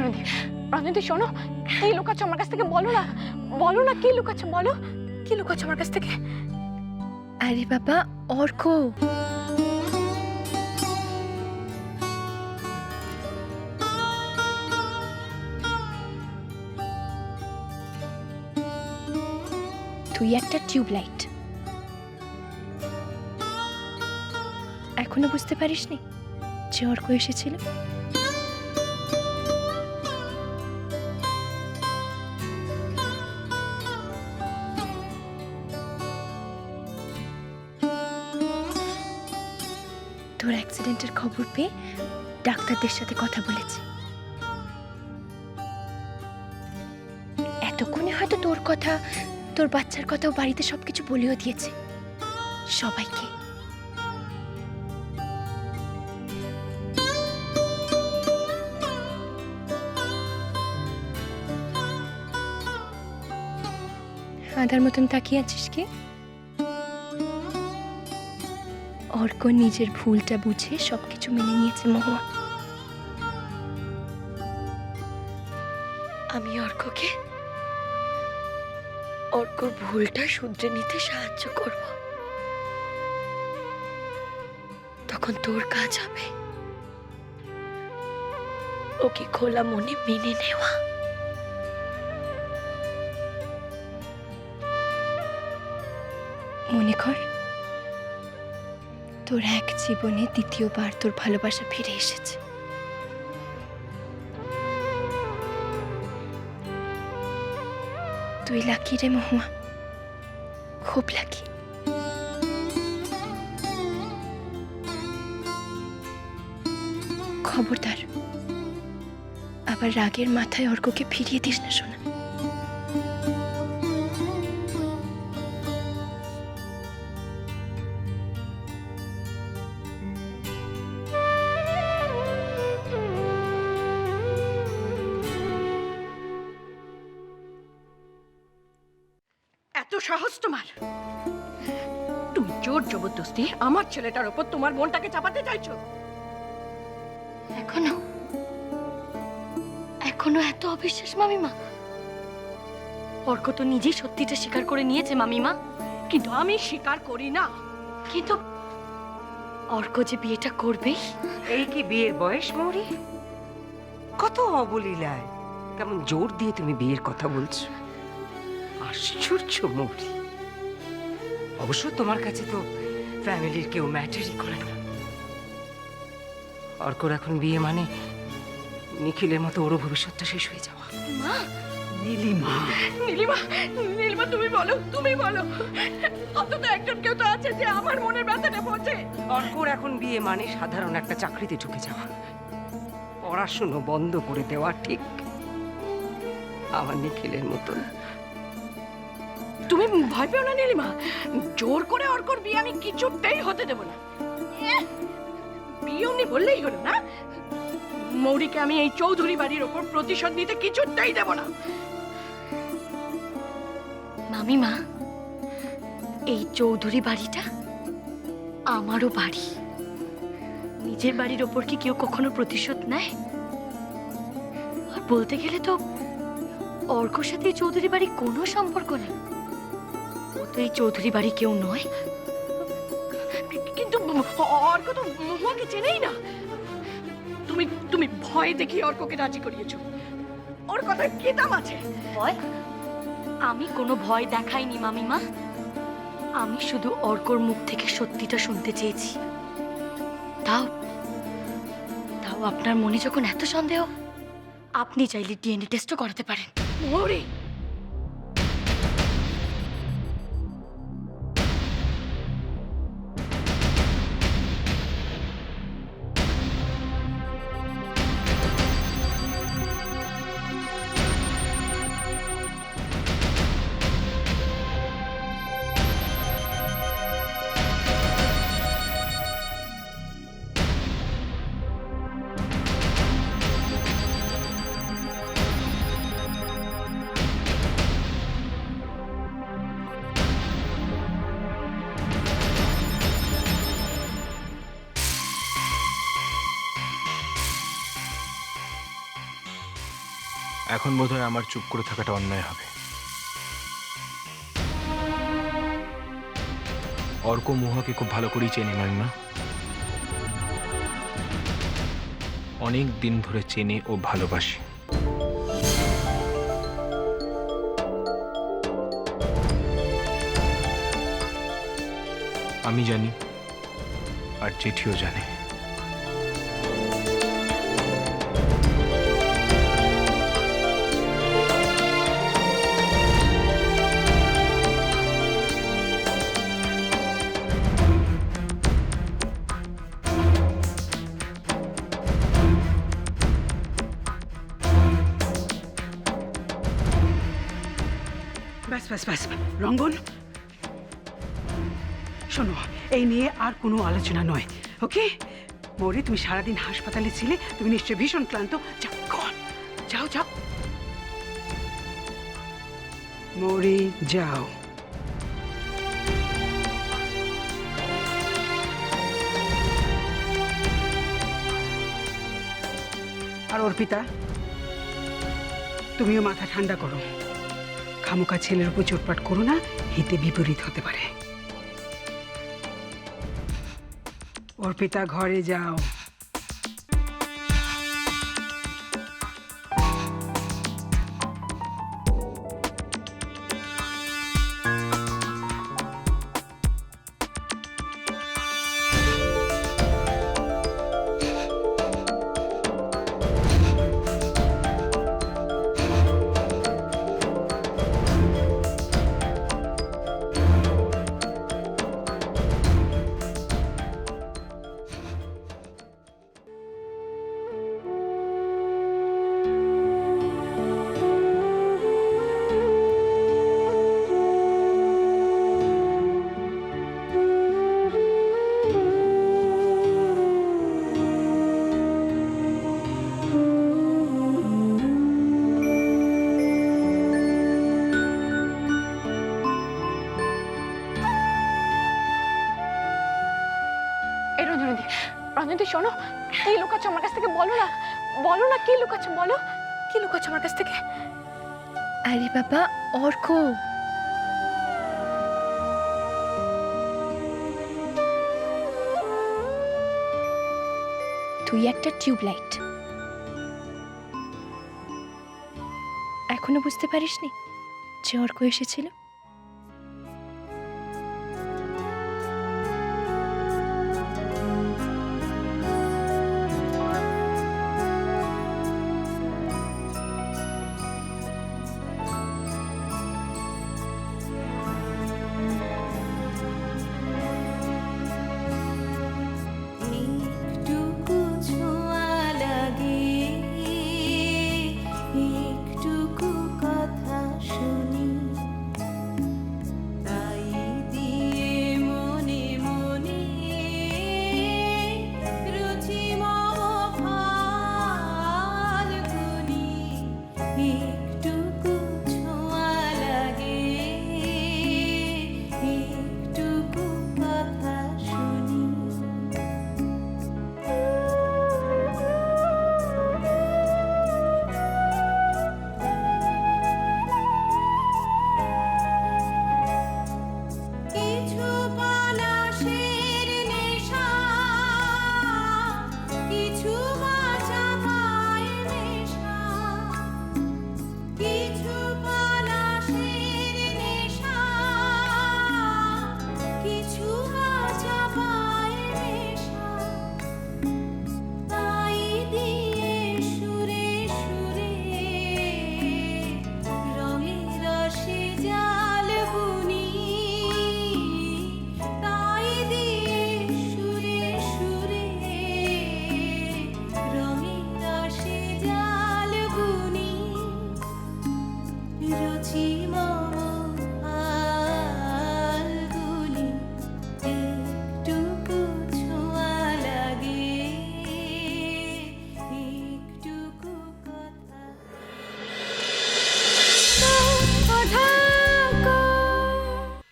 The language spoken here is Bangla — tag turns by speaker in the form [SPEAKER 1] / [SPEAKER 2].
[SPEAKER 1] রঞ্জনদি শোনো, কি লুকাচ্ছ আমার কাছ থেকে? বলো না, বলো না কি লুকাচ্ছ, বলো কি লুকাচ্ছ আমার কাছ থেকে?
[SPEAKER 2] আরে বাবা, অর্ক। তুই একটা টিউবলাইট। এখনো বুঝতে পারিসনি যে অর্ক এসেছিল? তোর অ্যাক্সিডেন্টের খবর পেয়ে ডাক্তারদের সাথে কথা বলেছি। এতক্ষণে হয়তো তোর কথা, তোর বাচ্চার কথাও বাড়িতে সবকিছু বলেও দিয়েছে সবাইকে। আধার মতন তাকিয়ে আছিস কি? অর্ক নিজের ভুলটা বুঝে সবকিছু মেনে নিয়েছে মহুয়া। আমি অর্ককে অর্কর ভুলটা শুধরে নিতে সাহায্য করব। তখন তোর কাজ হবে ওকে খোলা মনে মেনে নেওয়া। মনে কর তোর এক জীবনে দ্বিতীয়বার তোর ভালোবাসা ফিরে এসেছে। তুই লাকি রে মহুয়া, খুব লাকি। খবরদার আবার রাগের মাথায় অর্ককে ফিরিয়ে দিস না শোনা।
[SPEAKER 1] এত সাহস তোমার? তুমি জোর জবরদস্তি আমার ছেলেটার উপর তোমার বোনটাকে চাপাতে চাইছো?
[SPEAKER 2] এখনো এখনো এত অবিশ্বাস মামিমা? অর্ক তো নিজেই সত্যিটা স্বীকার করে নিয়েছে মামিমা।
[SPEAKER 1] কিন্তু আমি স্বীকার করি না।
[SPEAKER 2] কিন্তু অর্ক যে বিয়েটা করবে।
[SPEAKER 3] এই কি বিয়ের বয়স মৌরি? কত অবলীলায় কেমন জোর দিয়ে তুমি বিয়ের কথা বলছো। আশ্চর্য মৌরি। অবশ্য তোমার কাছে তো ফ্যামিলির কেউ ম্যাটারই করে না। অর্কর এখন বিয়ে মানে নিখিলের মতো ওরও ভবিষ্যৎটা শেষ হয়ে যাওয়া।
[SPEAKER 2] মা,
[SPEAKER 3] নীলিমা,
[SPEAKER 1] নীলিমা, নীলিমা তুমি বলো, তুমি বলো। অন্তত একজন কেউ তো আছে যে আমার মনের ব্যথাটা বোঝে।
[SPEAKER 3] অর্কর এখন বিয়ে মানে সাধারণ একটা চাকরিতে ঢুকে যাওয়া, পড়াশুনো বন্ধ করে দেওয়া, ঠিক আমার নিখিলের মতন।
[SPEAKER 1] তুমি ভয় পেও না নীলিমা, জোর করে অর্কর বিয়ে আমি কিছুতেই হতে দেব না। বিয়ে উনি বললেই হলো না? মৌরিকে আমি এই চৌধুরী বাড়ির ওপর প্রতিশোধ নিতে কিছুতেই দেব না।
[SPEAKER 2] মামিমা, এই চৌধুরী বাড়িটা আমারও বাড়ি। নিজের বাড়ির ওপর কি কেউ কখনো প্রতিশোধ নেয়? আর বলতে গেলে তো অর্কর সাথে এই চৌধুরী বাড়ি কোনো সম্পর্ক নেই। ও তো এই চৌধুরী বাড়ি কেউ নয়।
[SPEAKER 1] কিন্তু অর্ক তো মহুয়াকে চেনেই না। তুমি তুমি ভয় দেখিয়ে অর্ককে রাজি করিয়েছো। ওর কথায় কি দাম আছে?
[SPEAKER 2] ভয়? আমি কোনো ভয় দেখাইনি মামিমা। আমি শুধু অর্কর মুখ থেকে সত্যিটা শুনতে চেয়েছি। তাও তাও আপনার মনে যখন এত সন্দেহ, আপনি চাইলে ডিএনএ টেস্টও করাতে পারেন।
[SPEAKER 1] মৌরি,
[SPEAKER 4] এখন বোধহয় আমার চুপ করে থাকাটা অন্যায় হবে। অর্ক মহুয়াকে খুব ভালো করেই চেনে মামিমা। অনেক দিন ধরে চেনে ও ভালোবাসে। আমি জানি, আর জেঠিও জানে।
[SPEAKER 5] ব্যাস ব্যাস ব্যাস রঙ্গন, শোনো, এই নিয়ে আর কোনো আলোচনা নয়, ওকে? মৌরি, তুমি সারাদিন হাসপাতালে ছিলে, তুমি নিশ্চয়ই ভীষণ ক্লান্ত। যাও, যাও যাও মৌরি, যাও। আর অর্পিতা, তুমিও মাথা ঠান্ডা করো। খামোকা ছেলের উপর চোটপাট করো না, হিতে বিপরীত হতে পারে। অর্পিতা, ঘরে যাও।
[SPEAKER 1] এই রঞ্জনদি, রঞ্জনদি শোনো, কি লুকাচ্ছ আমার কাছ থেকে? বলো না, বলো না, কি লুকাচ্ছ? বলো, কি লুকাচ্ছ আমার কাছ থেকে?
[SPEAKER 2] আরে বাবা, অর্ক, তুই একটা টিউবলাইট। এখনো বুঝতে পারিসনি যে অর্ক এসেছিল?
[SPEAKER 6] একটুকু ছোঁয়া লাগে, একটুকু কথা শুনি, তাই দিয়ে মনে মনে রুচি মম ফাল্গুনি।